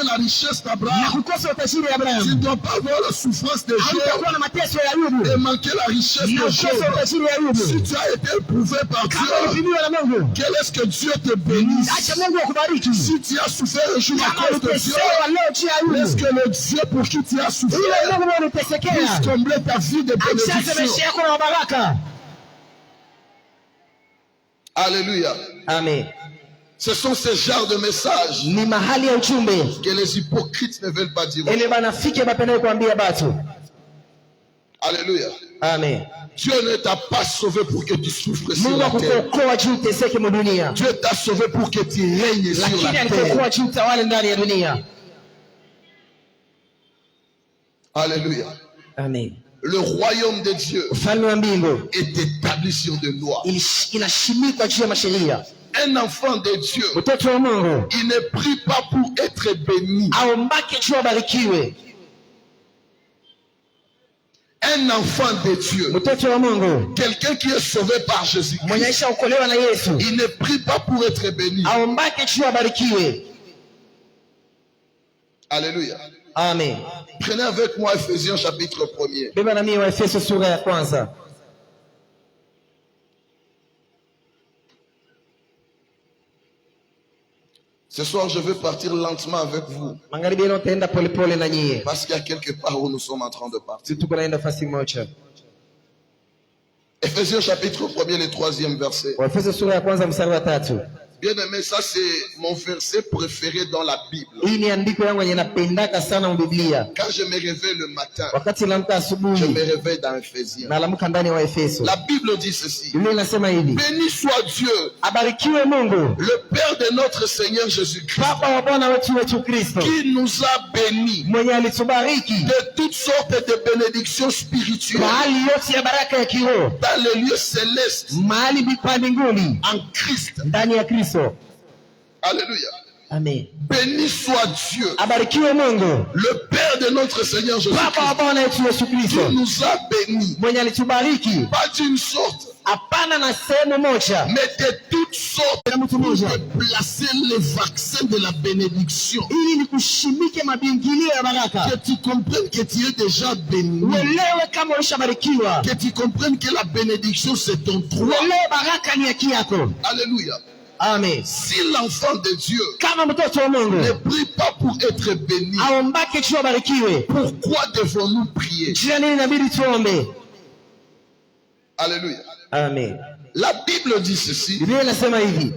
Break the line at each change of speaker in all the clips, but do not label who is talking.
la richesse d'Abraham, tu ne dois pas avoir la souffrance de Job et manquer la richesse de Job. Si tu as été éprouvé par Dieu, quel est-ce que Dieu te bénisse? Si tu as souffert un jour à cause de Dieu, est-ce que le Dieu pour qui tu as souffert puisse combler ta vie de bénédiction? Alléluia.
Amen.
Ce sont ces genres de messages que les hypocrites ne veulent pas dire. Alléluia.
Amen.
Dieu ne t'a pas sauvé pour que tu souffres sur la terre. Dieu t'a sauvé pour que tu règnes sur la terre. Alléluia.
Amen.
Le royaume de Dieu est établi sur des lois. Un enfant de Dieu, il ne prie pas pour être béni. Un enfant de Dieu, quelqu'un qui est sauvé par Jésus-Christ, il ne prie pas pour être béni. Alléluia.
Amen.
Prenez avec moi Ephésiens chapitre 1er. Ce soir, je vais partir lentement avec vous. Parce qu'il y a quelque part où nous sommes en train de partir. Ephésiens chapitre 1er, le 3e verset. Bien aimé, ça c'est mon verset préféré dans la Bible. Quand je me réveille le matin, je me réveille dans Ephésiens. La Bible dit ceci. Béni soit Dieu, le Père de notre Seigneur Jésus-Christ, qui nous a bénis de toutes sortes de bénédictions spirituelles dans les lieux célestes en Christ. Alléluia.
Amen.
Béni soit Dieu, le Père de notre Seigneur Jésus-Christ, qui nous a bénis, pas d'une sorte, mais de toutes sortes, pour placer les vaccins de la bénédiction. Que tu comprennes que tu es déjà béni. Que tu comprennes que la bénédiction c'est ton droit. Alléluia.
Amen.
Si l'enfant de Dieu ne prie pas pour être béni, pourquoi devons-nous prier? Alléluia.
Amen.
La Bible dit ceci.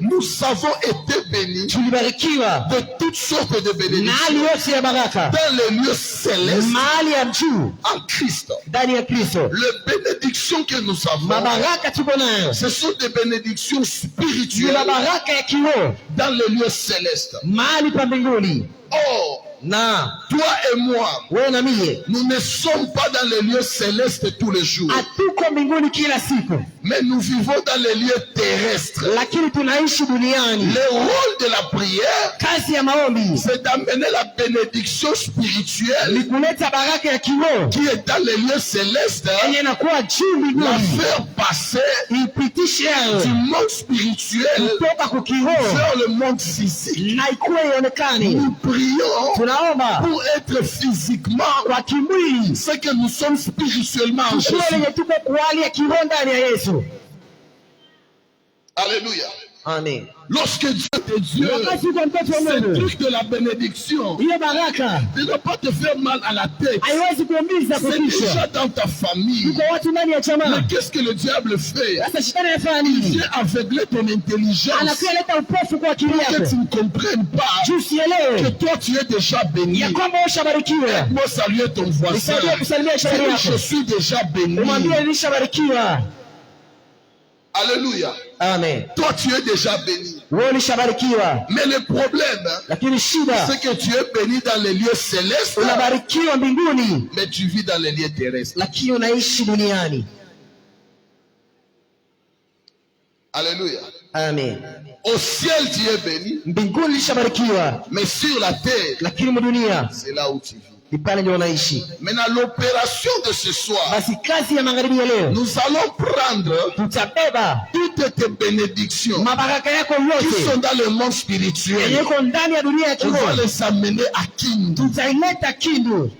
Nous avons été bénis de toutes sortes de bénédictions dans les lieux célestes en Christ. Les bénédictions que nous avons, ce sont des bénédictions spirituelles dans les lieux célestes. Or, toi et moi, nous ne sommes pas dans les lieux célestes tous les jours, mais nous vivons dans les lieux terrestres. Le rôle de la prière, c'est d'amener la bénédiction spirituelle qui est dans les lieux célestes, la faire passer du monde spirituel vers le monde physique. Nous prions pour être physiquement ce que nous sommes spirituellement en Jésus. Alléluia.
Amen.
Lorsque Dieu est Dieu, ce truc de la bénédiction ne doit pas te faire mal à la tête. C'est déjà dans ta famille. Mais qu'est-ce que le diable fait? Il vient aveugler ton intelligence pour que tu ne comprennes pas que toi tu es déjà béni. Moi saluer ton voisin. Je suis déjà béni. Alléluia.
Amen.
Toi tu es déjà béni. Mais le problème, c'est que tu es béni dans les lieux célestes, mais tu vis dans les lieux terrestres. Alléluia.
Amen.
Au ciel tu es béni, mais sur la terre, c'est là où tu vis. Maintenant, l'opération de ce soir,
nous
allons prendre toutes tes bénédictions qui sont dans le monde spirituel. On va les amener à Kindu.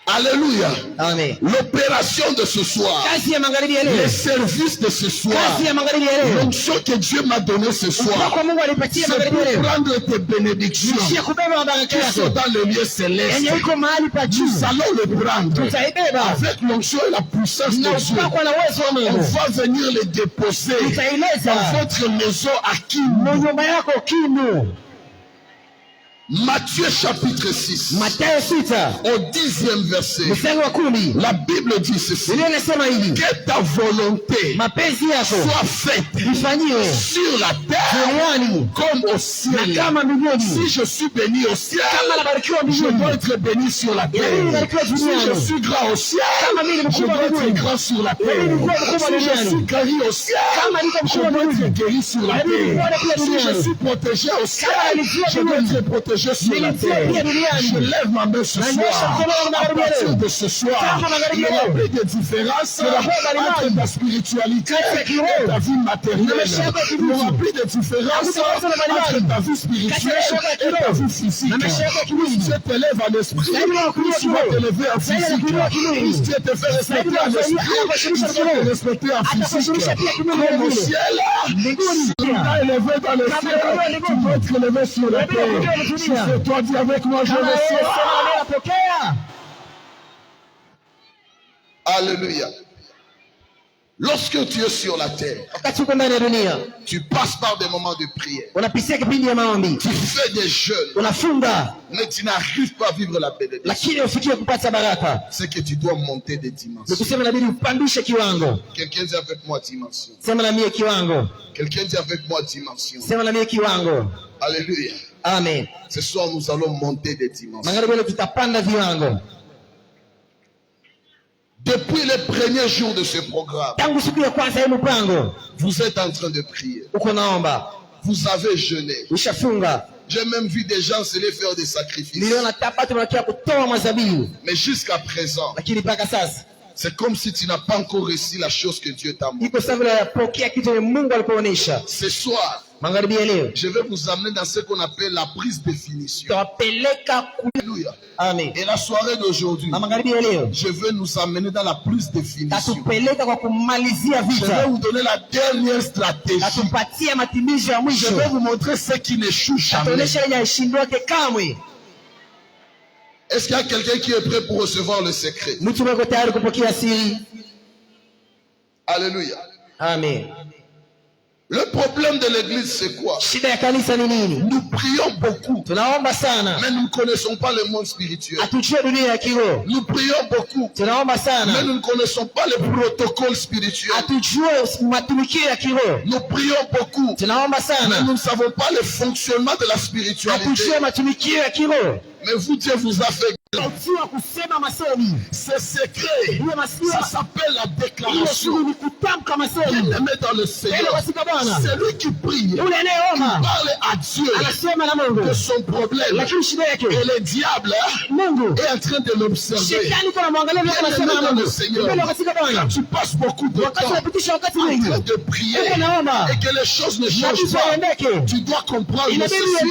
Alléluia.
Amen.
L'opération de ce soir, les services de ce soir, l'onction que Dieu m'a donné ce soir, c'est pour prendre tes bénédictions qui sont dans le lieu céleste. Nous allons le prendre avec l'onction et la puissance de Dieu. On va venir les déposer dans votre maison à Kindu. Matthieu chapitre 6, au 10e verset, la Bible dit ceci: que ta volonté soit faite sur la terre comme au ciel. Si je suis béni au ciel, je dois être béni sur la terre. Si je suis grand au ciel, je dois être grand sur la terre. Si je suis guéri au ciel, je dois être guéri sur la terre. Si je suis protégé au ciel, je dois être protégé sur la terre. Je lève ma main ce soir. À partir de ce soir, il n'y aura plus de différence entre ta spiritualité et ta vie matérielle. Il n'y aura plus de différence entre ta vie spirituelle et ta vie physique. Plus Dieu t'élève en esprit, plus tu vas t'élever en physique. Plus Dieu te fait respecter en esprit, plus tu vas te respecter en physique. Comme au ciel, si tu es élevé dans le ciel, tu peux être élevé sur la terre. Toi, dis avec moi, je reçois. Alléluia. Lorsque tu es sur la terre, tu passes par des moments de prière. Tu fais des jeûnes, mais tu n'arrives pas à vivre la bénédiction. C'est que tu dois monter des dimensions. Quelqu'un dit avec moi dimension. Quelqu'un dit avec moi dimension. Alléluia.
Amen.
Ce soir, nous allons monter des dimensions. Depuis les premiers jours de ce programme, vous êtes en train de prier. Vous avez jeûné. J'ai même vu des gens se les faire des sacrifices. Mais jusqu'à présent, c'est comme si tu n'as pas encore reçu la chose que Dieu t'a montrée. Ce soir, je vais vous amener dans ce qu'on appelle la prise de finition. Alléluia.
Amen.
Et la soirée d'aujourd'hui, je veux nous amener dans la prise de finition. Je vais vous donner la dernière stratégie. Je vais vous montrer ce qui n'échoue jamais. Est-ce qu'il y a quelqu'un qui est prêt pour recevoir le secret? Alléluia.
Amen.
Le problème de l'église, c'est quoi? Nous prions beaucoup, mais nous ne connaissons pas le monde spirituel. Nous prions beaucoup, mais nous ne connaissons pas le protocole spirituel. Nous prions beaucoup, mais nous ne savons pas le fonctionnement de la spiritualité. Mais vous, Dieu vous a fait. C'est secret. Ça s'appelle la déclaration. Il le met dans le Seigneur. C'est lui qui prie. Il parle à Dieu de son problème. Et le diable est en train de l'observer. Il le met dans le Seigneur. Quand tu passes beaucoup de temps en train de prier et que les choses ne changent pas, tu dois comprendre ceci.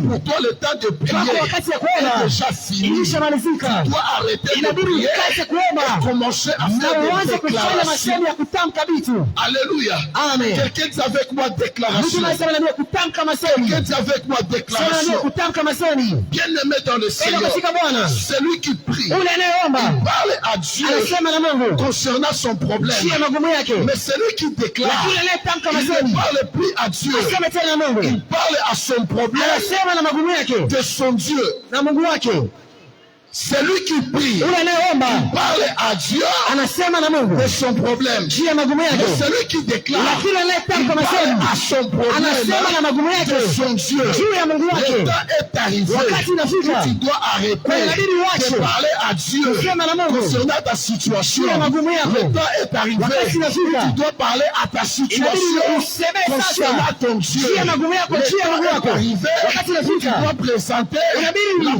Pour toi, le temps de prier est déjà fini. Tu dois arrêter de prier et commencer à faire des déclarations. Alléluia.
Amen.
Quelqu'un dit avec moi déclaration. Quelqu'un dit avec moi déclaration. Bien-aimé dans le Seigneur, celui qui prie, il parle à Dieu concernant son problème. Mais celui qui déclare, il ne parle plus à Dieu. Il parle à son problème de son Dieu. Celui qui prie, il parle à Dieu de son problème. Mais celui qui déclare, il parle à son problème de son Dieu. Le temps est arriver où tu dois arrêter de parler à Dieu concernant ta situation. Le temps est arrivé où tu dois parler à ta situation concernant ton Dieu. Le temps est arrivé où tu dois présenter la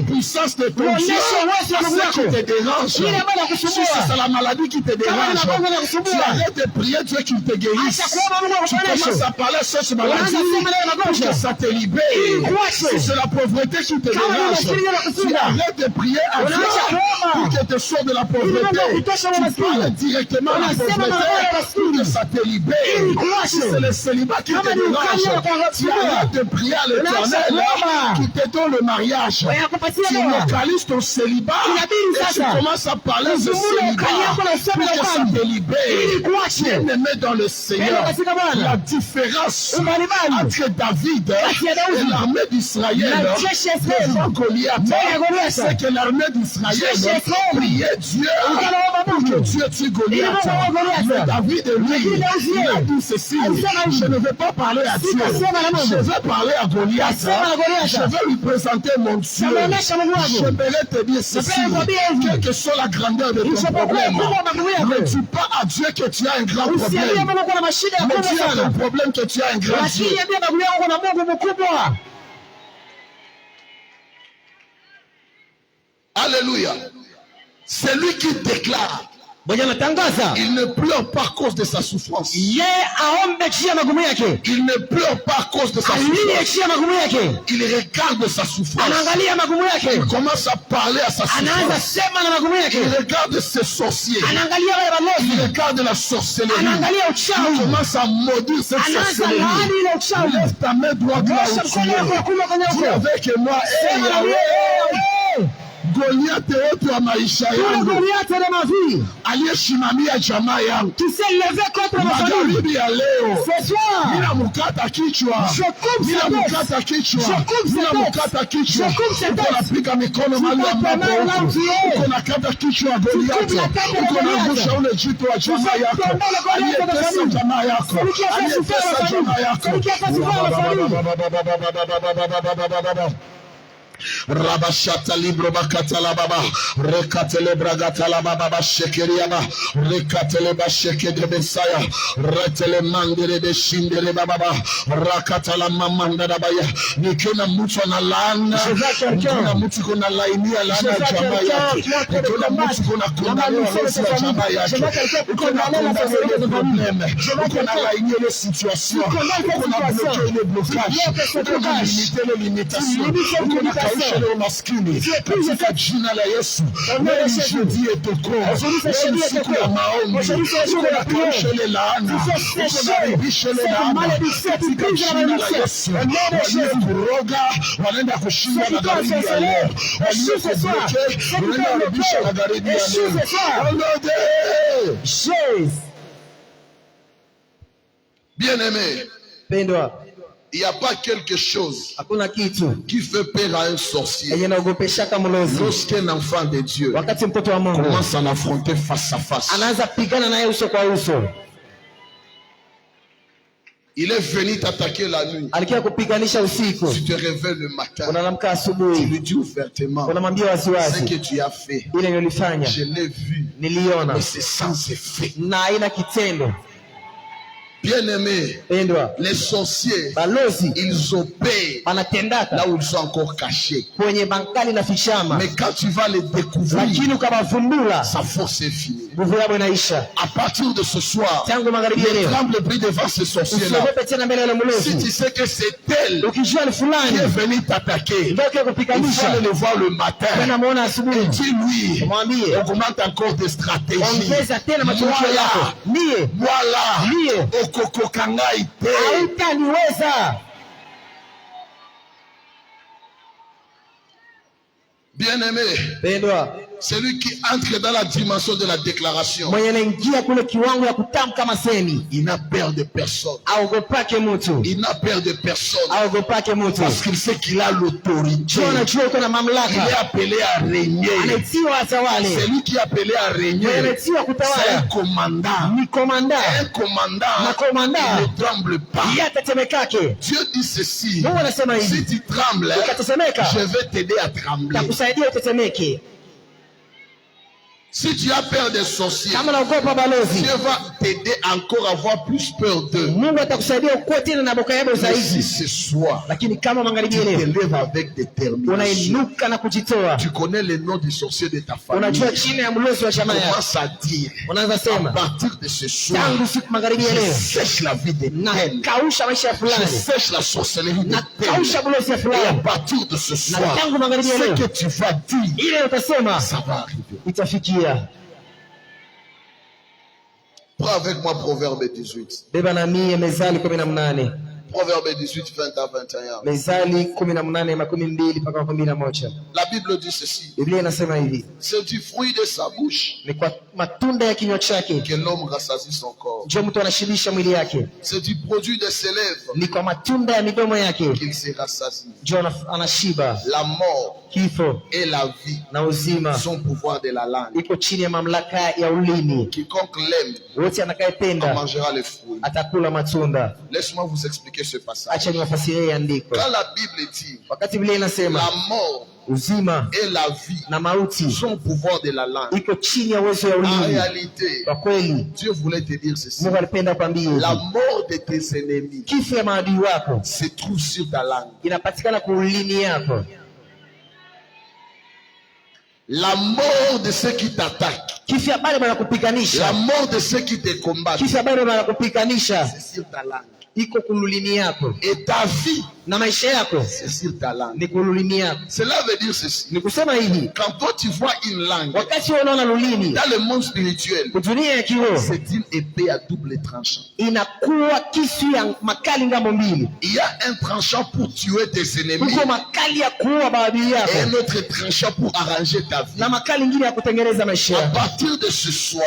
puissance de ton Dieu à ce qui te dérange. Si c'est la maladie qui te dérange, tu arrêtes de prier Dieu qui te guérisse. Tu commences à parler sur cette maladie pour que ça te libère. Si c'est la pauvreté qui te dérange, tu arrêtes de prier à Dieu pour que te sorte de la pauvreté. Tu parles directement à la pauvreté pour que ça te libère. Si c'est le célibat qui te dérange, tu arrêtes de prier à l'Éternel qui te donne le mariage. Tu localises ton célibat et tu commences à parler de célibat pour que ça te libère. Bien-aimé dans le Seigneur, la différence entre David et l'armée d'Israël devant Goliath, c'est que l'armée d'Israël priait Dieu pour que Dieu tue Goliath. Mais David, lui, il a dit ceci: je ne vais pas parler à Dieu, je vais parler à Goliath. Je vais lui présenter mon Dieu. J'aimerais te dire ceci: quelle que soit la grandeur de ton problème, ne dis pas à Dieu que tu as un grand problème. Mais dis à ton problème que tu as un grand Dieu. Alléluia. C'est lui qui déclare. Il ne pleure pas à cause de sa souffrance. Il ne pleure pas à cause de sa souffrance. Il regarde sa souffrance. Il commence à parler à sa souffrance. Il regarde ses sorciers. Il regarde la sorcellerie. Il commence à maudire cette sorcellerie. Lève ta main droite là où tu es. Dis avec moi: hey, Yahweh, Goliath est autre à maisha yangu.
Goliath est ma vie.
Aliyesimamia jamaa yangu.
Qui s'est levé contre ma famille.
Magharibi ya leo.
Ce soir.
Mina mukata kichwa.
Je coupe
Mina mukata kichwa.
Je coupe
Mina mukata kichwa.
Je coupe cette tête.
Uko napiga mikono mahali ambapo uko nakata kichwa ya Goliath. Uko nagusha ule jitu wa jamaa yako. Aliyetesa jamaa yako. Aliyetesa jamaa yako. Rabashata libro bakatala baba rekatele bragatala baba shekeriaba rekatele basheke de besaya retele mandere de shindere baba rakatala mamanda baya. Nikiona mtu analana, nikiona mtu kuna lainia lana jamaa yake, nikiona mtu kuna lana jamaa yake, kuna lana problème, kuna lainia ile situation, kuna bloquer ile blocage, kuna limiter les limitations, kuna kaisha leo maskini katika jina la Yesu. Leo jeudi etoko, leo siku ya maombi, kuna kaisha ile laana, kuna ribisha ile laana katika jina la Yesu. Waliokuroga wanaenda kushinda magharibi ya leo, waliokuroga wanaenda kuribisha magharibi ya leo. Bien-aimé, il n'y a pas quelque chose qui fait peur à un sorcier lorsqu'un enfant de Dieu commence à l'affronter face à face. Il est venu t'attaquer la nuit. Tu te réveilles le matin. Tu lui dis ouvertement ce que tu as fait. Je l'ai vu, mais c'est sans effet. Bien-aimés, les sorciers, ils opèrent là où ils sont encore cachés. Mais quand tu vas les découvrir, sa force est finie. À partir de ce soir, ne tremble plus devant ces sorciers-là. Si tu sais que c'est elle qui est venue t'attaquer, il faut aller le voir le matin. Et dis-lui, augmente encore des stratégies. Voilà. Bien-aimé, Celui qui entre dans la dimension de la déclaration, il n'a peur de personne. Il n'a peur de personne. Parce qu'il sait qu'il a l'autorité. Il est appelé à régner. C'est lui qui est appelé à régner. C'est un commandant. Un commandant, il ne tremble pas. Dieu dit ceci: si tu trembles, je vais t'aider à trembler. Si tu as peur des sorciers, Dieu va t'aider encore à avoir plus peur d'eux. Mais si ce soir, tu t'élèves avec détermination, tu connais le nom du sorcier de ta famille, tu commences à dire, à partir de ce soir, je sèche la vie des tels, je sèche la sorcellerie des tels. Et à partir de ce soir, ce que tu vas dire, ça va arriver. Prends avec moi Proverbe 18. Proverbe 18, 20 à 21. La Bible dit ceci: c'est du fruit de sa bouche que l'homme rassasie son corps. C'est du produit de ses lèvres qu'il se rassasie. La mort et la vie sont pouvoir de la langue. Quiconque l'aime en mangera les fruits. Laisse-moi vous expliquer ce passage. Quand la Bible dit la mort et la vie sont au pouvoir de la langue, en réalité, Dieu voulait te dire ceci: la mort de tes ennemis se trouve sur ta langue. La mort de ceux qui t'attaquent, la mort de ceux qui te combattent, c'est sur ta langue. Et ta vie, c'est sur ta langue. Cela veut dire ceci: quand toi tu vois une langue dans le monde spirituel, c'est une épée à double tranchant. Il y a un tranchant pour tuer tes ennemis et un autre tranchant pour arranger ta vie. À partir de ce soir,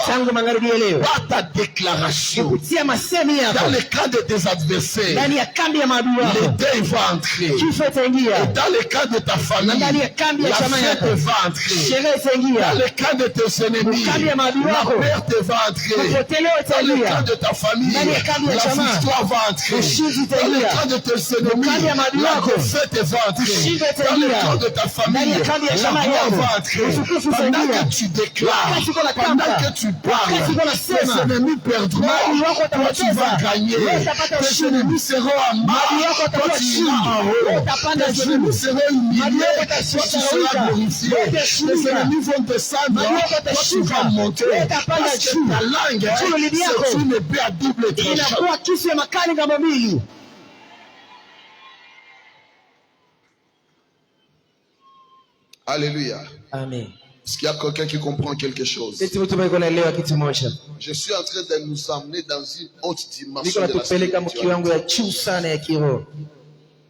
par ta déclaration, dans le cas de tes adversaires, le deuil va entrer. Et dans le cas de ta famille, la fête va entrer. Dans le cas de tes ennemis, la perte va entrer. Dans le cas de ta famille, la victoire va entrer. Dans le cas de tes ennemis, la défaite va entrer. Dans le cas de ta famille, la gloire va entrer. Pendant que tu déclares, pendant que tu parles, tes ennemis perdront, toi tu vas gagner. Tes ennemis seront en bas, toi tu iras en haut. Tes ennemis seront humiliés, toi tu seras glorifié. Tes ennemis vont descendre, toi tu vas monter. Parce que ta langue, c'est une épée à double tranchant. Alléluia.
Amen.
Est-ce qu'il y a quelqu'un qui comprend quelque chose? Je suis en train de nous emmener dans une haute dimension de la spiritualité.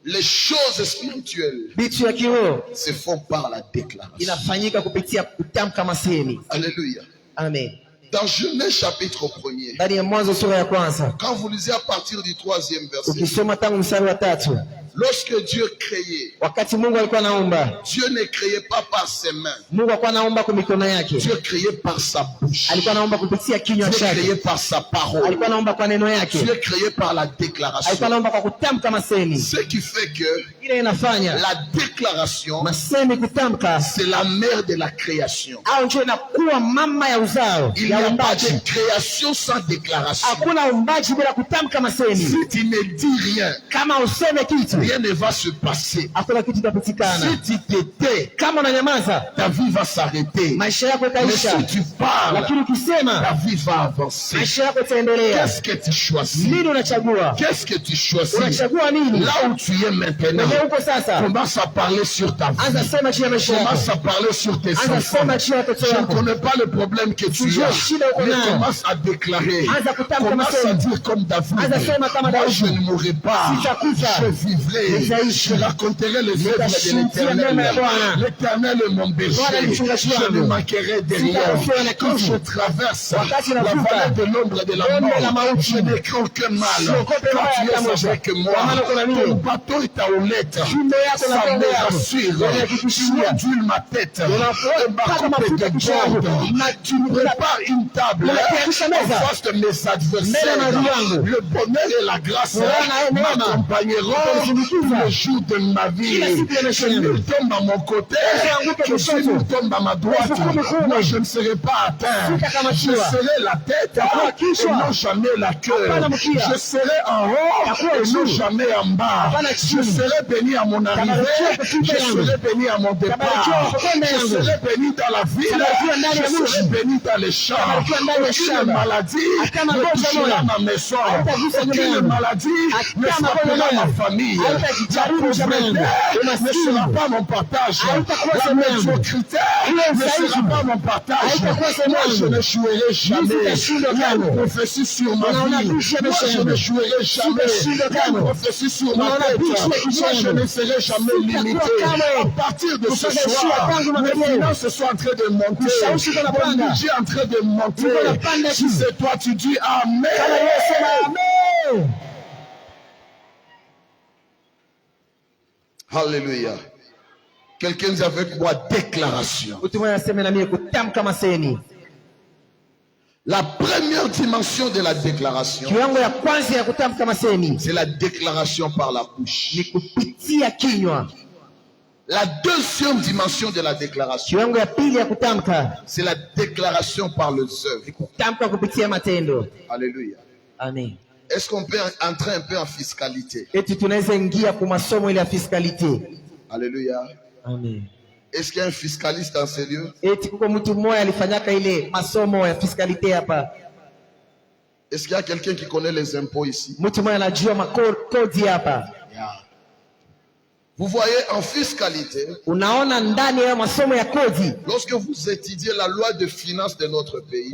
Les choses spirituelles se font par la déclaration. Alléluia.
Amen.
Dans Genèse chapitre 1er, quand vous lisez à partir du 3e verset, lorsque Dieu créait, Dieu ne créait pas par ses mains. Dieu créait par sa bouche. Dieu créait par sa parole. Dieu créait par la déclaration. Ce qui fait que la déclaration, c'est la mère de la création. Il n'y a pas de création sans déclaration. Si tu ne dis rien, rien ne va se passer. Si tu te tais, ta vie va s'arrêter. Mais si tu parles, ta vie va avancer. Qu'est-ce que tu choisis? Qu'est-ce que tu choisis? Là où tu es maintenant, commence à parler sur ta vie. Commence à parler sur tes enfants. Je ne connais pas le problème que tu as, mais commence à déclarer. Commence à dire comme David: moi je ne mourrai pas, je vivrai vivrai, je raconterai les œuvres de l'Éternel. L'Éternel est mon berger, je ne manquerai de rien. Quand je traverse la vallée de l'ombre de la mort, je n'ai aucun mal. Quand tu es avec moi, ton bateau et ta houlette, ça me rassure. Tu ondules ma tête, et ma coupe est de bord. Tu me prépares une table en face de mes adversaires. Le bonheur et la grâce m'accompagneront tous les jours de ma vie. Que nul tombe à mon côté, que si nul tombe à ma droite, moi je ne serai pas atteint. Je serai la tête et non jamais la queue. Je serai en haut et non jamais en bas. Je serai béni à mon arrivée, je serai béni à mon départ. Je serai béni dans la ville, je serai béni dans les champs. Aucune maladie ne touchera ma maison. Aucune maladie ne frappera ma famille. La pauvreté ne sera pas mon partage. La médiocrité ne sera pas mon partage. Moi je ne jouerai jamais. Il y a une prophétie sur ma vie. Moi je ne jouerai jamais. Il y a une prophécie sur ma tête. Moi je ne serai jamais limité. À partir de ce soir, mes finances sont en train de monter. Mon budget est en train de monter. Si c'est toi, tu dis Amen. Alléluia. Quelqu'un dit avec moi déclaration. La première dimension de la déclaration, c'est la déclaration par la bouche. La deuxième dimension de la déclaration, c'est la déclaration par les œuvres. Alléluia.
Amen.
Est-ce qu'on peut entrer un peu en fiscalité? Alléluia.
Amen.
Est-ce qu'il y a un fiscaliste dans ces lieux?
Est-ce
qu'il y a quelqu'un qui connaît les impôts ici? Vous voyez, en fiscalité, lorsque vous étudiez la loi de finances de notre pays,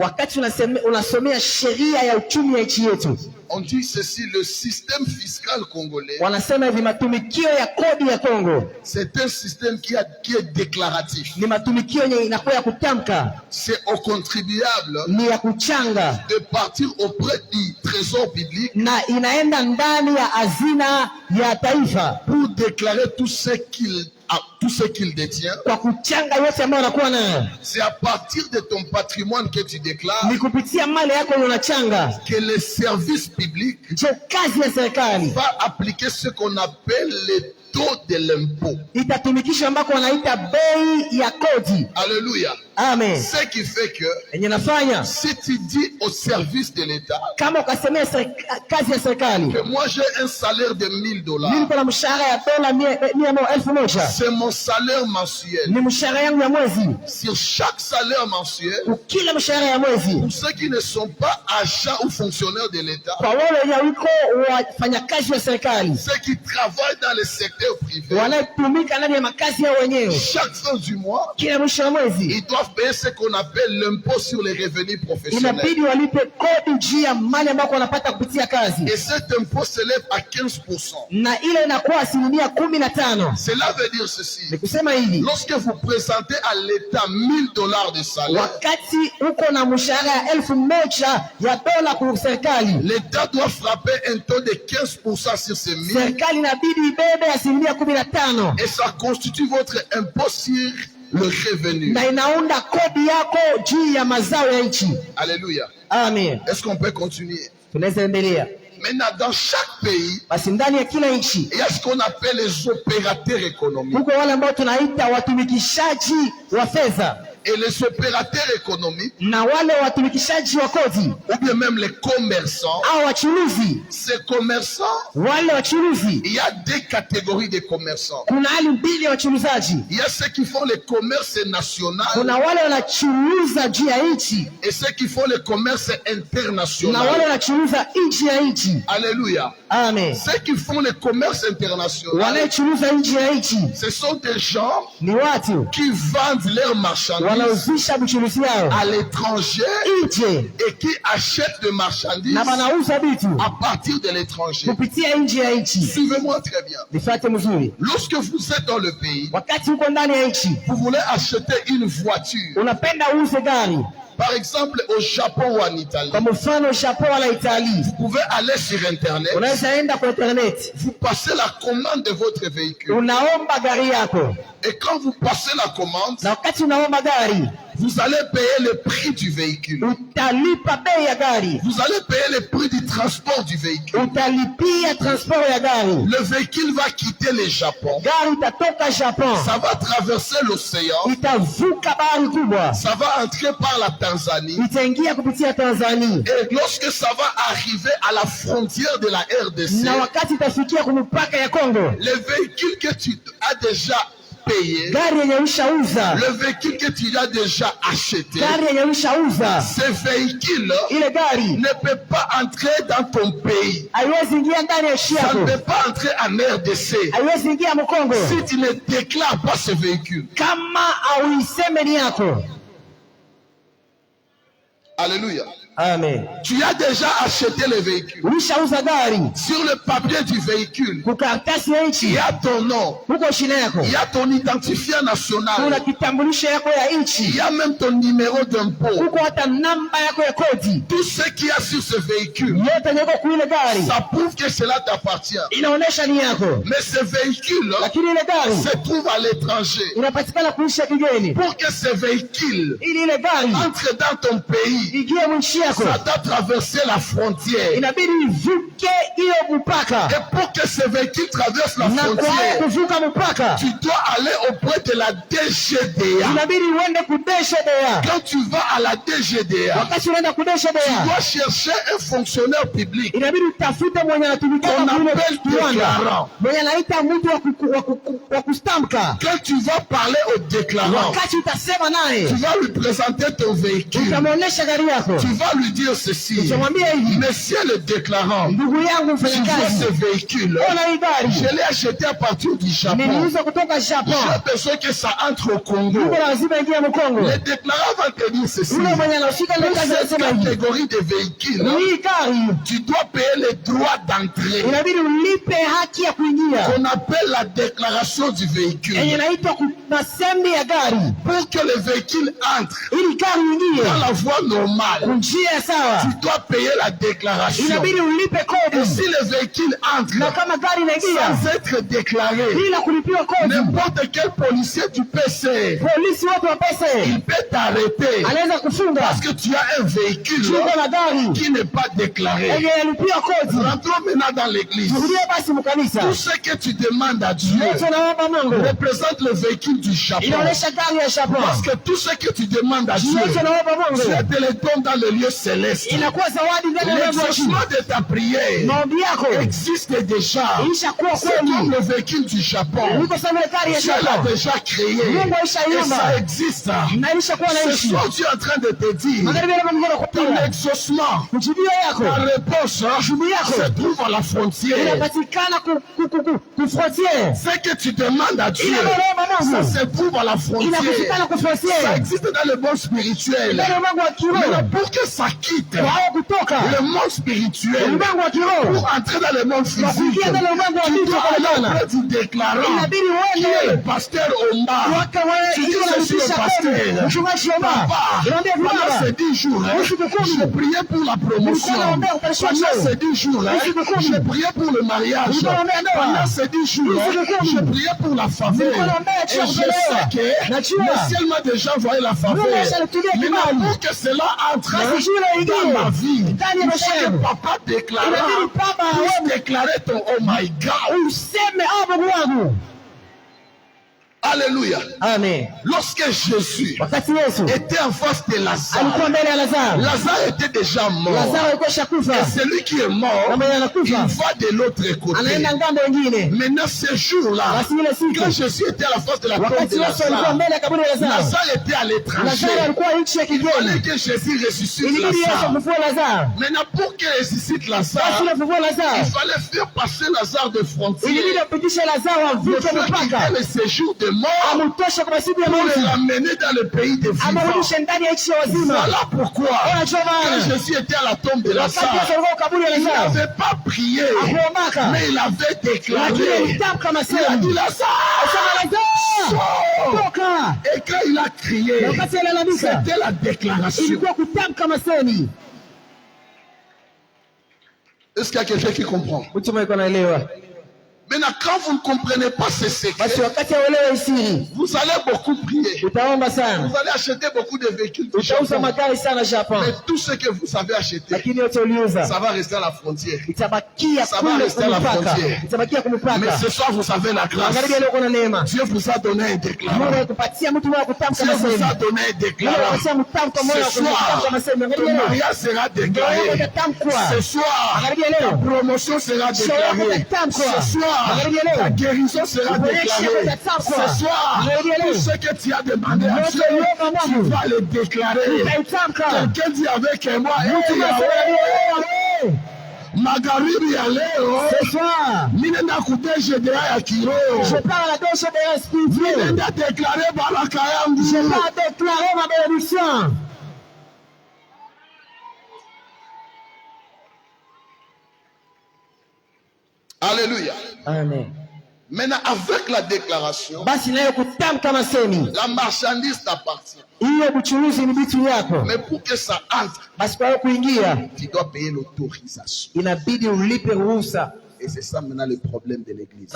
on dit ceci, le système fiscal congolais, c'est un système qui est déclaratif. C'est aux contribuables de partir auprès du trésor public pour déclarer tout ce qu'il détient. C'est à partir de ton patrimoine que tu déclares que les services publics va appliquer ce qu'on appelle les taux de l'impôt. Alléluia.
Amen.
Ce qui fait que si tu dis au service de l'État que moi j'ai un salaire de $1000, c'est mon salaire mensuel. Sur chaque salaire mensuel, pour ceux qui ne sont pas agents ou fonctionnaires de l'État, ceux qui travaillent dans le secteur privé, chaque fin du mois, ils doivent payer ce qu'on appelle l'impôt sur les revenus professionnels. Et cet impôt s'élève à 15%. Cela veut dire ceci. Lorsque vous présentez à l'État $1000 de salaire, l'État doit frapper un taux de 15% sur ces 1000. Et ça constitue votre impôt sur le revenu. Alléluia.
Amen.
Est-ce qu'on peut continuer? Maintenant, dans chaque pays, il y a ce qu'on appelle les opérateurs économiques. Et les opérateurs économiques, ou bien même les commerçants, ces commerçants, il y a deux catégories de commerçants. Il y a ceux qui font le commerce national et ceux qui font le commerce international. Alléluia.
Amen.
Ceux qui font le commerce international, ce sont des gens qui vendent leurs marchandises à l'étranger et qui achètent des marchandises à partir de l'étranger. Suivez-moi très bien. Lorsque vous êtes dans le pays, vous voulez acheter une voiture. Par exemple, au Japon ou en Italie, vous pouvez aller sur Internet, vous passez la commande de votre véhicule. Et quand vous passez la commande, vous allez payer le prix du véhicule. Vous allez payer le prix du transport du véhicule. Le véhicule va quitter le Japon. Ça va traverser l'océan. Ça va entrer par la Tanzanie. Et lorsque ça va arriver à la frontière de la RDC, le véhicule que tu as déjà payé, le véhicule que tu as déjà acheté, ce véhicule ne peut pas entrer dans ton pays. Ça ne peut pas entrer en RDC si tu ne déclares pas ce véhicule. Alléluia.
Amen.
Tu as déjà acheté le véhicule. Sur le papier du véhicule, il y a ton nom, il y a ton identifiant national, il y a même ton numéro d'impôt. Tout ce qu'il y a sur ce véhicule, ça prouve que cela t'appartient. Mais ce véhicule se trouve à l'étranger. Pour que ce véhicule entre dans ton pays, ça doit traverser la frontière. Et pour que ce véhicule traverse la frontière, tu dois aller auprès de la DGDA. Quand tu vas à la DGDA, tu dois chercher un fonctionnaire public qu'on appelle déclarant. Quand tu vas parler au déclarant, tu vas lui présenter ton véhicule. Tu vas lui dire ceci: Monsieur le déclarant, tu vois ce véhicule, je l'ai acheté à partir du Japon. J'ai besoin que ça entre au Congo. Le déclarant va te dire ceci: pour cette catégorie de véhicules, tu dois payer les droits d'entrée qu'on appelle la déclaration du véhicule. Pour que le véhicule entre dans la voie normale, tu dois payer la déclaration. Et si le véhicule entre sans être déclaré, n'importe quel policier du PC, il peut t'arrêter parce que tu as un véhicule qui n'est pas déclaré. Rentrons maintenant dans l'église. Tout ce que tu demandes à Dieu représente le véhicule du Japon. Parce que tout ce que tu demandes à Dieu, Dieu te le donne dans le lieu céleste. L'exaucement de ta prière existe déjà. C'est comme le véhicule du Japon. Dieu l'a déjà créé. Et ça existe. Ce soir, Dieu est en train de te dire: ton exaucement, ta réponse se trouve à la frontière. Ce que tu demandes à Dieu, ça se trouve à la frontière. Ça existe dans le monde spirituel. Mais pour que ça quitte le monde spirituel, pour entrer dans le monde physique, tu dois aller auprès du déclarant qui est le pasteur Omar. Tu dis ceci au pasteur: Papa, pendant ces 10 jours, je priais pour la promotion. Pendant ces 10 jours, je priais pour le mariage. Pendant ces 10 jours, je priais pour la faveur. Et je sais que le ciel m'a déjà envoyé la faveur. Maintenant, pour que cela entre dans ma vie, il faut que papa puisse déclarer ton oh my God. Alléluia.
Amen.
Lorsque Jésus était en face de Lazare, Lazare était déjà mort. Et celui qui est mort, il va de l'autre côté. Maintenant, ce jour-là, quand Jésus était à la face de la tombe de Lazare était à l'étranger. Il fallait que Jésus ressuscite Lazare. Maintenant, pour qu'il ressuscite Lazare, il fallait faire passer Lazare de frontière. Le séjour de mort pour les ramener dans le pays des vivants. Voilà pourquoi quand Jésus était à la tombe de Lazare, il n'avait pas prié, mais il avait déclaré. Il a dit Lazare, sors! Et quand il a crié, c'était la déclaration. Est-ce qu'il y a quelqu'un qui comprend? Maintenant, quand vous ne comprenez pas ces secrets, vous allez beaucoup prier. Vous allez acheter beaucoup de véhicules du Japon. Mais tout ce que vous savez acheter, ça va rester à la frontière. Ça va rester à la frontière. Mais ce soir, vous avez la grâce. Dieu vous a donné un déclarant. Dieu vous a donné un déclarant. Ce soir, ton mariage sera déclaré. Ce soir, ta promotion sera déclarée. Ce soir, ta guérison sera déclarée. Ce soir, tout ce que tu as demandé à Dieu, tu vas le déclarer. Quelqu'un dit avec moi, Magharibi ya leo, mimi nakuteje dea ya kiroho. Je parle à deux choses spirituelles. Mimi ndio déclarer baraka yangu. Je vais déclarer ma bénédiction. Alléluia. Amen. Maintenant, avec la déclaration, la marchandise t'appartient. Mais pour que ça entre, tu dois payer l'autorisation. Et c'est ça maintenant le problème de l'église.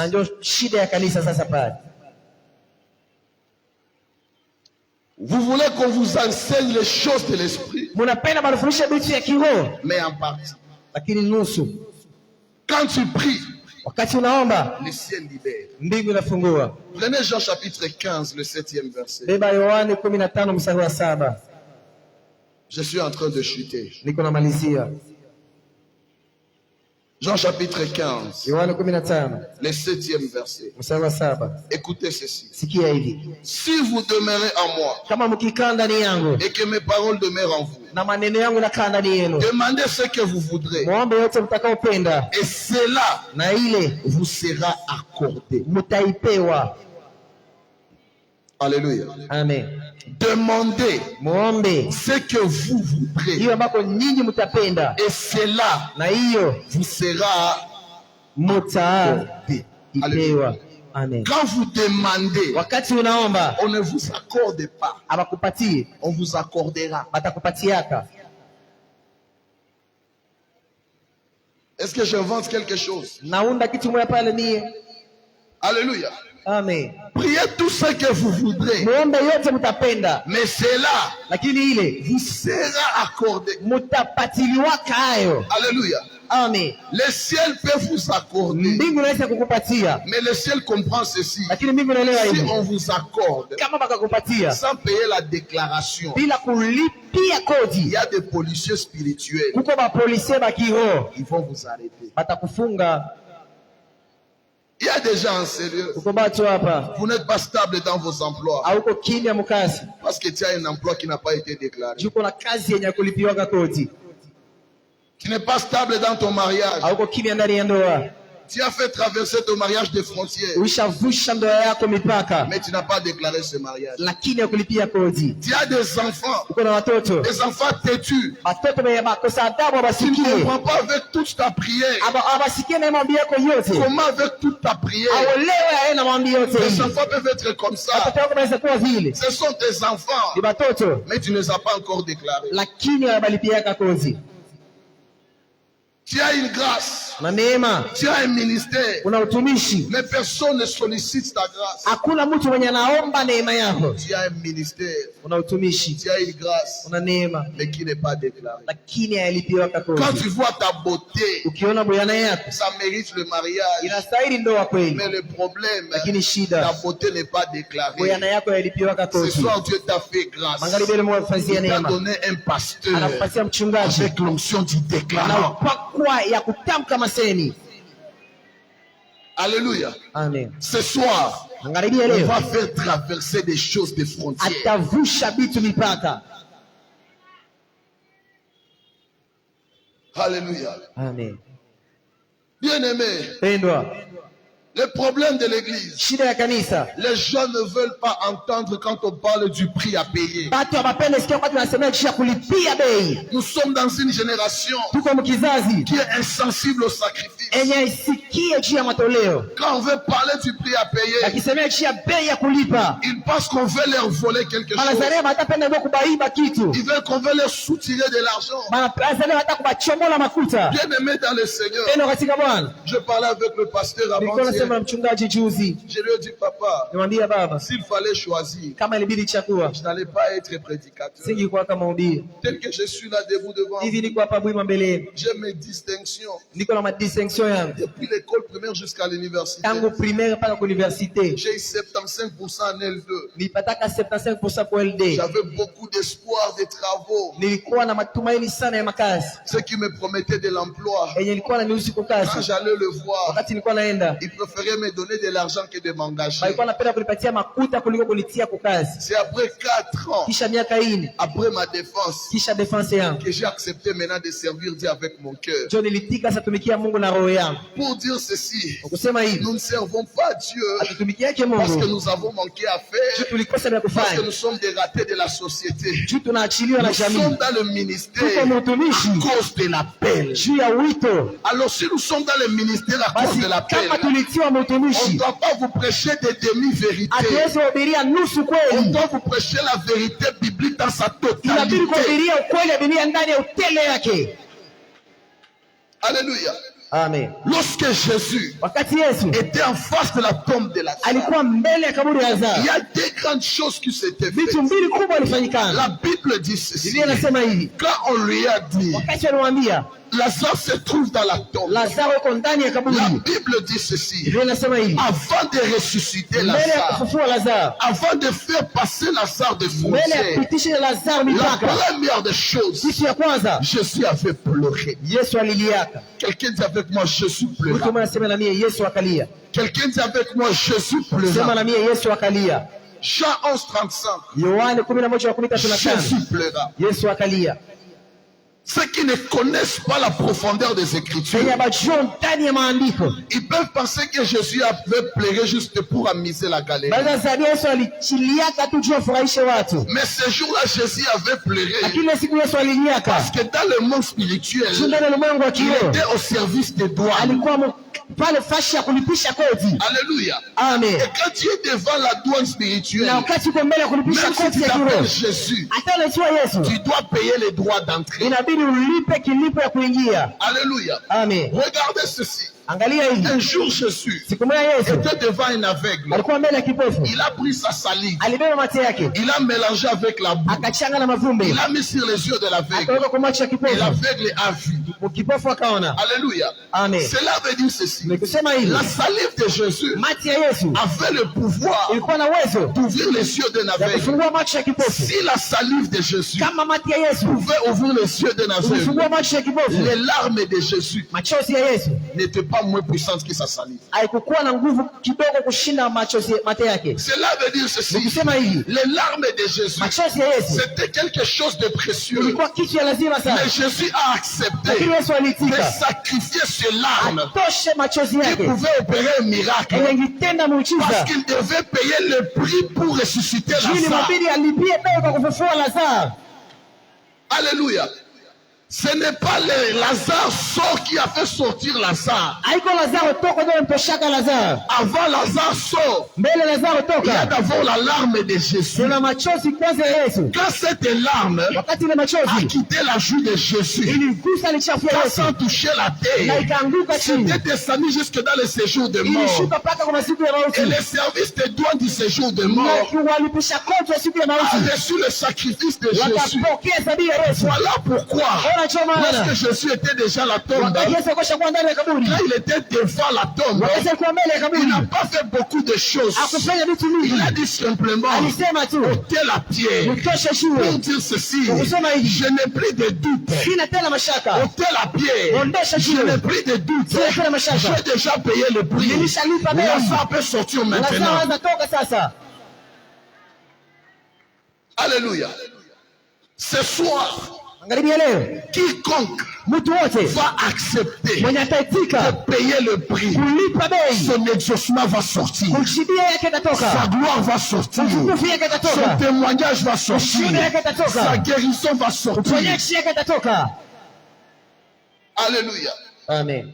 Vous voulez qu'on vous enseigne les choses de l'esprit, mais en partie. Quand tu pries, le ciel libère. Prenez Jean chapitre 15, le 7e verset. Je suis en train de chuter. Jean chapitre 15, le 7e verset. Écoutez ceci. Si vous demeurez en moi et que mes paroles demeurent en vous, demandez ce que vous voudrez et cela vous sera accordé. Alléluia. Amen. Demandez ce que vous voudrez et cela vous sera accordé. Alléluia. Amen. Quand vous demandez, on ne vous accorde pas, on vous accordera. Est-ce que j'invente quelque chose? Alléluia. Amen. Priez tout ce que vous voudrez, mais cela vous sera accordé. Alléluia. Amen. Le ciel peut vous accorder, mais le ciel comprend ceci. Si on vous accorde sans payer la déclaration, il y a des policiers spirituels, ils vont vous arrêter. Il y a des gens sérieux. Vous n'êtes pas stable dans vos emplois parce que tu as un emploi qui n'a pas été déclaré. Tu n'es pas stable dans ton mariage. Tu as fait traverser ton mariage des frontières, mais tu n'as pas déclaré ce mariage. Tu as des enfants têtus. Tu ne comprends pas avec toute ta prière. Comment avec toute ta prière? Les enfants peuvent être comme ça. Ce sont tes enfants, mais tu ne les as pas encore déclarés. Tu as une grâce, tu as un ministère, mais personne ne sollicite ta grâce. Tu as un ministère, tu as une grâce, mais qui n'est pas déclarée. Quand tu vois ta beauté, ça mérite le mariage, mais le problème, ta beauté n'est pas déclarée. Ce soir, Dieu t'a fait grâce. Il t'a donné un pasteur avec l'onction du déclarant. Alléluia. Amen. Ce soir, on va faire traverser des choses des frontières. Alléluia. Amen. Bien-aimé, Le problème de l'église.
Shida ya kanisa.
Les gens ne veulent pas entendre quand on parle du prix à payer.
Batu hawapende sikia wakati tunasema kisha kulipia bei.
Nous sommes dans une génération
Tuko mkizazi
qui est insensible au sacrifice.
enye isikie juu ya matoleo.
Quand on veut parler du prix à payer,
Akisemea juu ya bei ya kulipa.
ils pensent qu'on veut leur voler quelque chose.
Banazalea batapenda ndio kubaiba kitu.
Ils veulent qu'on veut leur soutirer de l'argent.
Banazalea hata kubachomola makuta.
Bien aimé dans le Seigneur.
Eno katika Bwana.
Je parlais avec le pasteur avant-hier.
Nasema mchungaji juzi.
Je lui ai dit, papa,
Nimwambia baba,
s'il fallait choisir,
kama ilibidi chakua,
je n'allais pas être prédicateur.
singekuwa kama mhubiri.
Tel que je suis là debout devant
Hivi
vous,
niko hapa bwima mbele yenu.
j'ai mes distinctions.
Niko na madistinction yangu.
Depuis l'école primaire jusqu'à l'université.
Tangu primaire mpaka kwa université.
J'ai eu 75% en L2.
Nilipataka 75% kwa LD.
J'avais beaucoup d'espoir, des travaux.
Nilikuwa na matumaini sana ya makazi.
Ceux qui me promettaient de l'emploi,
Yenye nilikuwa na niusi kwa
quand
kazi.
j'allais le voir,
Wakati nilikuwa naenda,
ils préféraient me donner de l'argent que de m'engager.
walikuwa napenda kunipatia makuta kuliko kunitia kwa kazi.
C'est après 4 ans,
Kisha miaka 4,
après ma défense,
kisha defense yangu.
que j'ai accepté maintenant de servir Dieu avec mon cœur.
Jo nilitika sasa tumikia Mungu na roho yangu.
Pour dire ceci,
Kusema hivi,
nous ne servons pas Dieu
atutumikia yake
parce que
Mungu.
nous avons manqué à
Jo
faire,
tulikosa vya
parce que
kufanya.
nous sommes des ratés de la société.
Jo tunaachiliwa na
Nous sommes
jamii.
dans le ministère
Tuko mtumishi
à cause de l'appel.
juu ya wito.
Alors si nous sommes dans le ministère à cause
Basi
de l'appel,
kama tulitiwa
on ne
mtumishi,
doit pas vous prêcher des demi-vérités.
hatuwezi kuhubiria nusu
On
kweli.
doit vous prêcher la vérité biblique dans sa
Inabidi
totalité.
kuhubiria ukweli wa Biblia ndani ya utele yake.
Alléluia.
Amen.
Lorsque Jésus
Wakati Yesu
était en face de la tombe de Lazare,
alikuwa mbele ya kaburi ya
il y
Lazaro,
a deux grandes choses qui s'étaient
vitu
faites.
mbili kubwa vilifanyikana.
La Bible dit ceci.
Biblia inasema hivi,
Quand on lui a dit,
wakati alimwambia
Lazare se trouve dans la tombe,
Lazaro yuko ndani ya kaburi,
la Bible dit ceci.
Biblia inasema hivi,
Avant de ressusciter
mbele ya
Lazare,
kufufua Lazaro,
avant de faire passer Lazare de
mbele ya
frontière,
kupitisha Lazaro
la
mipaka,
première des choses,
kitu ya kwanza
Jésus avait pleuré.
Yesu aliliaka.
Quelqu'un dit avec moi, Jésus
Mtu
pleura.
mmoja anasema na mie Yesu akalia.
Quelqu'un dit avec moi, Jésus
Sema
pleura.
na mie Yesu akalia.
Jean 11:35,
Yohane 11:35.
Jésus pleura.
Yesu akalia.
Ceux qui ne connaissent pas la profondeur des Écritures,
Wenye bajua ndani ya maandiko,
ils peuvent penser que Jésus avait pleuré juste pour amuser la galerie.
baada ya Yesu alichiliaka tu juu afurahishe watu.
Mais ce jour-là, Jésus avait pleuré
Lakini ile siku Yesu aliliaka.
parce que dans le monde spirituel,
Juu ndani ya ulimwengu wa
il
kiroho
était au service des douanes.
alikuwa pale fashi ya kulipisha kodi.
Alléluia.
Amen.
Et quand tu es devant la douane spirituelle,
Na wakati uko mbele ya kulipisha
même si
kodi
tu
ya
t'appelles
kiroho,
Jésus,
hata unajua Yesu,
tu dois payer les droits d'entrée.
inabidi ulipe kilipo ya kuingia.
Alléluia.
Amen.
Regardez ceci.
Angalia hivi.
Un jour, Jésus
Siku moja Yesu
était devant un aveugle.
alikuwa mbele ya kipofu.
Il a pris sa salive.
Alibeba mate yake,
Il a mélangé avec la boue.
akachanga na mavumbi,
Il a mis sur les yeux de l'aveugle.
akaweka kwa macho ya
Et
kipofu.
l'aveugle a vu.
Kipofu akaona.
Alléluia.
Amen.
Cela veut dire ceci.
Nikusema hivi,
La salive de Jésus
mate ya Yesu
avait le pouvoir
ilikuwa na uwezo
d'ouvrir les yeux d'un
ya
aveugle.
kufungua macho ya kipofu.
Si la salive de Jésus
Kama mate ya Yesu
pouvait ouvrir les yeux d'un aveugle,
ilifungua macho ya kipofu,
les larmes de Jésus
machozi ya Yesu
n'étaient pas moins puissantes que sa salive.
haikukuwa na nguvu kidogo kushinda machozi mate yake.
Cela veut dire ceci.
Nikusema hivi,
Les larmes de Jésus,
machozi ya Yesu
c'était quelque chose de précieux.
ilikuwa kitu ya lazima sana,
Mais Jésus a accepté
lakini Yesu
de
alitika
sacrifier ses larmes
atoshe machozi
qui
yake
pouvaient opérer un miracle.
yenye ingitenda
Parce
muujiza.
qu'il devait payer le prix pour ressusciter
Jini
Lazare.
mabidi alipie bei kwa kufufua Lazaro.
Alléluia. Ce n'est pas le Lazare sort qui a fait sortir Lazare.
Haiko Lazaro toka ndio mtoshaka Lazaro.
Avant Lazare sort,
Mbele Lazaro
il y a
toka.
d'abord la larme de Jésus.
Kuna machozi kwanza ya Yesu.
Quand cette larme
Wakati ile
a
machozi
quitté la joue de Jésus,
iligusa lichafu ya Yesu
sans toucher la
na
terre,
ikaanguka chini.
c'était descendu jusque dans le séjour de mort.
Ilishuka mpaka kwa masiku ya mauti.
Et le service des douanes du séjour de mort
Na kuwalipisha kodi ya siku ya
a
mauti.
reçu le sacrifice de Jésus.
Wakapokea dhabihu ya Yesu.
Voilà pourquoi,
Ona cho maana.
lorsque Jésus était déjà à la tombe,
Wakati Yesu akosha kuwa ndani ya kaburi.
quand il était devant la tombe,
Wakati alikuwa mbele ya
il
kaburi.
n'a pas fait beaucoup de choses.
Hakufanya vitu mingi.
Il a dit simplement,
Alisema tu,
ôtez la pierre.
mtoshe
Pour
shule.
dire ceci,
Kusema hivi.
je n'ai plus de doute.
Sina tena mashaka.
Ôtez la pierre.
Ondosha
Je n'ai
shule.
plus de doute.
Sina tena mashaka.
J'ai déjà payé le prix.
Nilishalipa bei.
Lazare peut sortir
Lazaro
maintenant.
anaweza toka sasa.
Alléluia. Ce soir, quiconque va accepter de payer le prix, son exaucement va sortir, sa gloire va sortir, son témoignage va sortir, sa guérison va sortir. Alléluia.
Amen.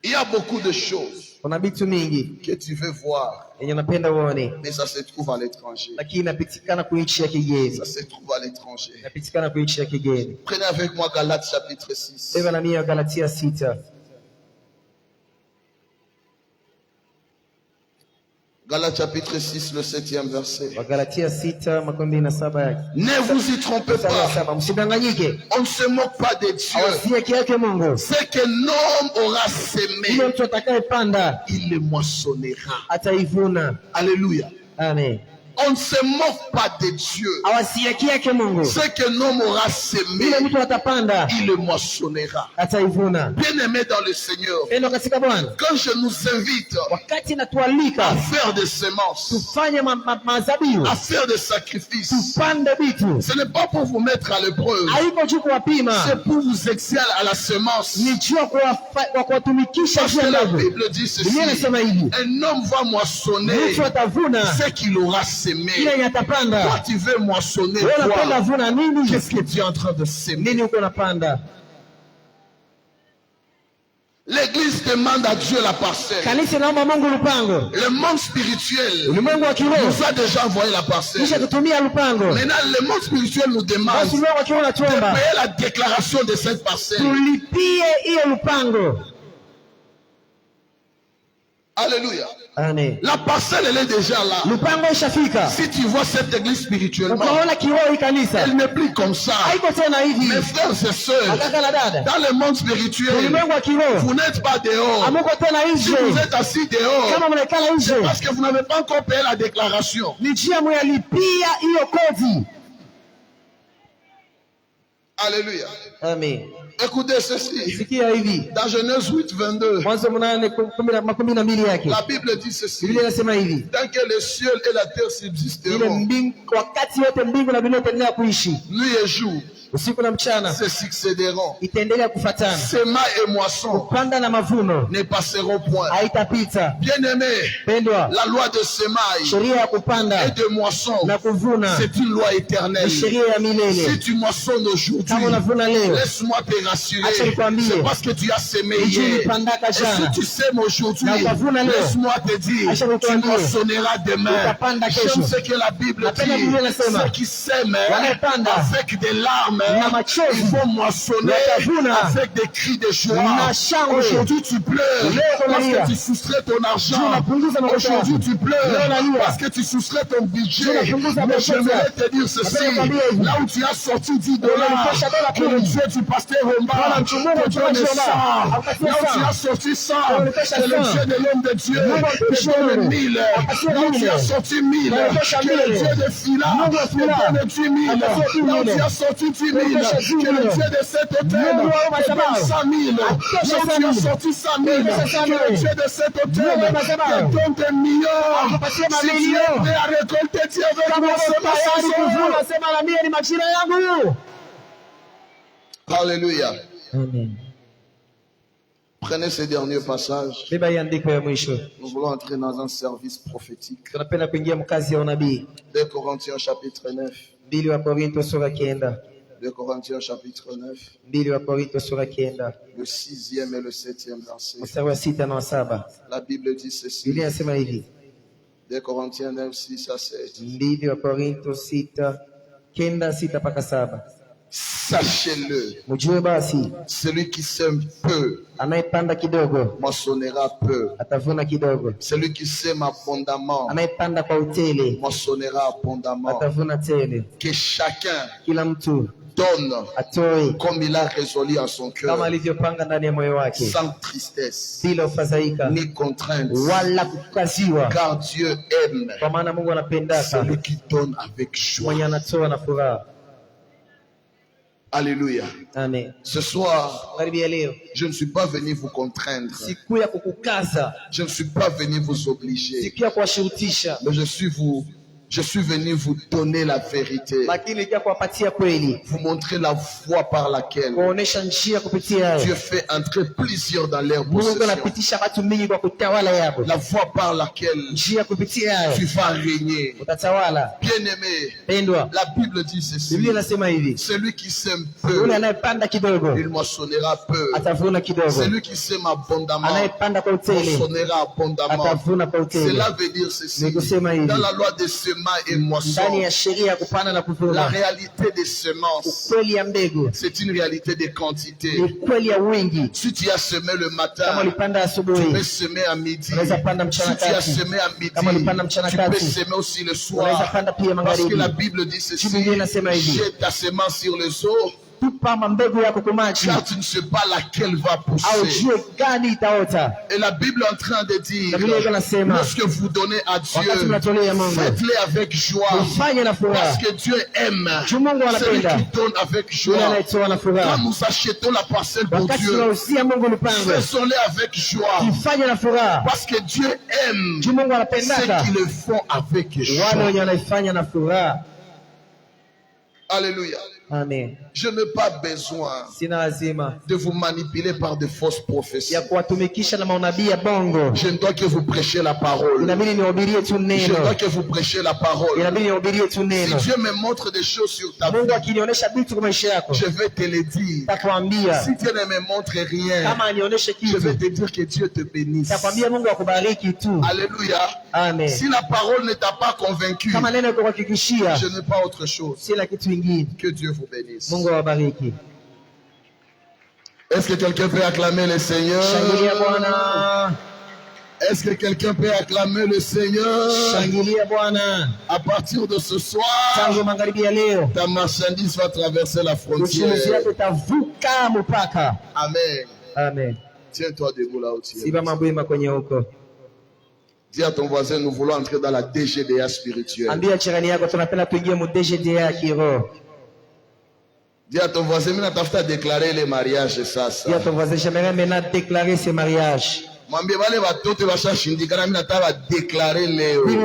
Il y a beaucoup de choses que tu veux voir, mais ça se trouve à l'étranger. Ça se trouve à l'étranger. Prenez avec moi Galates chapitre 6. Galates chapitre 6, le 7e verset. Ne vous y trompez pas. On ne se moque pas de Dieu. Ce que l'homme aura semé, il le moissonnera. Alléluia.
Amen.
On ne se moque pas de Dieu. Ce que l'homme aura semé, il le moissonnera. Bien aimé dans le Seigneur, quand je nous invite à faire des semences, à faire des sacrifices, ce n'est pas pour vous mettre à l'épreuve, c'est pour vous exercer à la semence. Parce que la Bible dit ceci: un homme va moissonner ce qu'il aura semé. Toi tu veux moissonner quoi? Qu'est-ce que tu es en train de semer? L'église demande à Dieu la parcelle. Le monde spirituel nous a déjà envoyé la parcelle. Maintenant le monde spirituel nous demande de payer la déclaration de cette parcelle. Alléluia.
Amen.
La parcelle, elle est déjà là. Si tu vois cette église spirituellement, elle n'est plus comme ça. Mes frères et sœurs, dans le monde spirituel, vous n'êtes pas dehors. Si vous êtes assis dehors, c'est parce que vous n'avez pas encore payé la déclaration. Alléluia.
Amen.
Écoutez ceci. Dans Genèse 8, 22, la Bible dit ceci: tant que le ciel et la terre subsisteront, nuit et jour se succéderont, sema et moisson ne passeront point. Bien-aimé, la loi de semaille et de moisson, c'est une loi éternelle. Si tu moissonnes aujourd'hui, laisse-moi te rassurer, c'est parce que tu as semé hier. Et si tu sèmes aujourd'hui, laisse-moi te dire, tu moissonneras demain. J'aime ce que la Bible dit: ceux qui sèment avec des larmes, il faut moissonner avec des cris de joie. Aujourd'hui tu pleures parce que tu soustrais ton argent. Aujourd'hui tu pleures parce que tu soustrais ton budget. Mais j'aimerais te dire ceci: là où tu as sorti $10, que le Dieu du pasteur Romba te donne ça. Là où tu as sorti ça, que le Dieu de l'homme de Dieu te donne 1000. Là où tu as sorti 1000, que le Dieu de Phila te donne 10 000. Là où tu as sorti 10 000, que le Dieu de cet hôtel te donne 100 000. Là où tu as sorti 100 000, que le Dieu de cet hôtel te donne des millions. Si tu es prêt à récolter, Dieu avec moi, c'est ma saison. Alléluia.
Amen.
Prenez ce dernier passage. Nous voulons entrer dans un service prophétique. 2 Corinthiens chapitre 9. 2 Corinthiens chapitre 9. Le 6e et le 7e verset. La Bible dit ceci. 2 Corinthiens 9, 6 à 7. Sachez-le, celui qui sème peu moissonnera peu. Celui qui sème abondamment moissonnera abondamment. Que chacun donne comme il a résolu en son cœur, sans tristesse ni contrainte, car Dieu aime celui qui donne avec joie. Alléluia.
Amen.
Ce soir, je ne suis pas venu vous contraindre. Je ne suis pas venu vous obliger. Mais je suis Je suis venu vous donner la vérité. Vous montrer la voie par laquelle Dieu fait entrer plusieurs dans leur possession. La voie par laquelle tu vas régner. Bien-aimé, la Bible dit ceci. Celui qui sème peu, il moissonnera peu. Celui qui sème abondamment, moissonnera abondamment. Cela veut dire ceci. Dans la loi des semences et moissons, la réalité des semences, c'est une réalité de quantité. Si tu as semé le matin, tu peux semer à midi. Si tu as semé à midi, tu peux semer aussi le soir. Parce que la Bible dit ceci: jette ta semence sur les eaux, car tu ne sais pas laquelle va pousser. Et la Bible est en train de dire, lorsque vous donnez à Dieu, faites-le avec joie, parce que Dieu aime celui qui donne avec joie. Quand nous achetons la parcelle pour Dieu, faisons-le avec joie, parce que Dieu aime ceux qui le font avec joie. Alléluia.
Amen.
Je n'ai pas besoin de vous manipuler par de fausses prophéties. Je ne dois que vous prêcher la parole. Je dois que vous prêcher la parole. Si Dieu me montre des choses sur ta vie, je vais te le dire. Si Dieu ne me montre rien, je vais te dire que Dieu te bénisse. Alléluia.
Amen.
Si la parole ne t'a pas convaincu, je n'ai pas autre chose. Que Dieu vous bénisse. Est-ce que quelqu'un peut acclamer le Seigneur? Est-ce que quelqu'un peut acclamer le Seigneur? À partir de ce soir, ta marchandise va traverser la frontière. Amen.
Amen.
Tiens-toi debout là où tu es. Dis à ton voisin, nous voulons entrer dans la DGDA spirituelle. Dis à ton voisin, maintenant tu as déclaré les mariages et ça.
Dis à ton voisin, j'aimerais maintenant déclarer ces mariages.
Oui,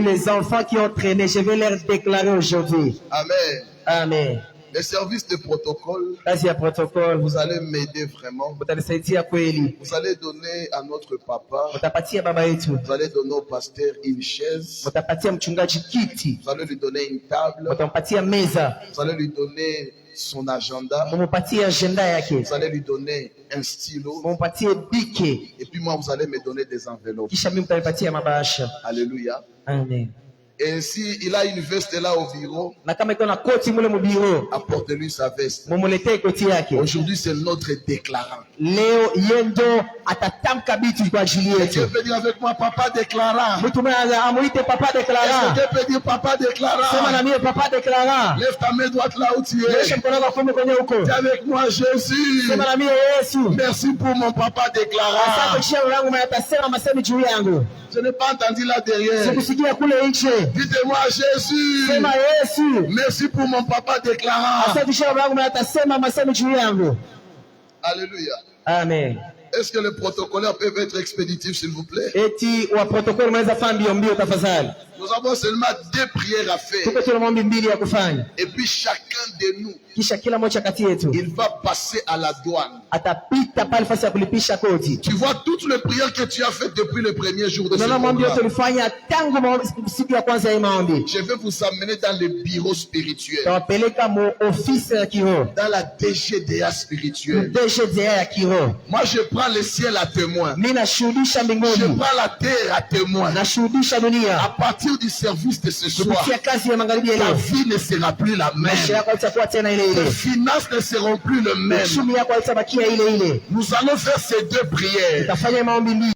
les enfants qui ont traîné, je vais leur déclarer aujourd'hui.
Amen.
Amen.
Les services de protocole, vous allez m'aider vraiment. Vous allez donner à notre papa, vous allez donner au pasteur une chaise, vous allez lui donner une table, vous allez lui donner son agenda, vous allez lui donner un stylo, et puis moi vous allez me donner des enveloppes. Alléluia.
Amen.
Et si il a une veste là au bureau, apportez-lui sa veste. Aujourd'hui c'est notre déclarant. Quelqu'un peut dire avec moi papa déclarant. Est-ce que quelqu'un peut dire papa déclarant? Lève ta main droite là où tu es. Dis avec moi Jésus. Merci pour mon papa déclarant. Je n'ai pas entendu là derrière. Dites-moi Jésus. Merci pour mon papa déclarant. Alléluia.
Amen.
Est-ce que les protocolaires peuvent être expéditifs, s'il vous plaît? Nous avons seulement 2 prières à faire. Et puis chacun de nous, il va passer à la douane. Tu vois toutes les prières que tu as faites depuis le premier jour de ce programme. Je vais vous amener dans le bureau spirituel. Dans la DGDA spirituelle. Moi je prends le ciel à témoin. Je prends la terre à témoin. À partir du service de ce soir, ta vie ne sera plus la même. Tes finances ne seront plus les mêmes. Nous allons faire ces 2 prières.